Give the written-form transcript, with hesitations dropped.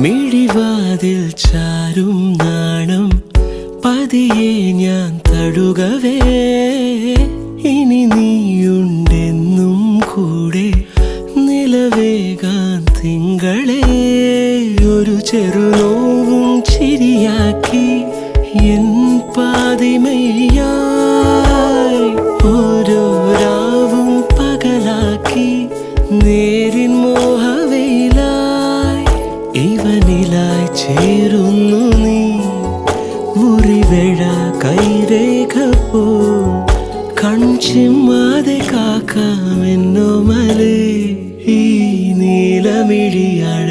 മിഴിവാതിൽ ചാരും നാണം പതിയെ ഞാൻ തടുകവേ ഇനി നീയുണ്ടെന്നും കൂടെ നിലവേകാൻ തിങ്കളെ ഒരു ചെറുനോവും ചിരിയാക്കി എൻ പാതിമയായി ഓരോ രാവും പകലാക്കി നേരിൻ മോഹവയിലായി ഇവനിലായി ചേരുന്നു നീ മുറിവേഴ കൈരേഖ പോ കൺചിമ്മാതെ കാക്കാമെന്നോ മലേ ഈ നീലമിഴിയാൾ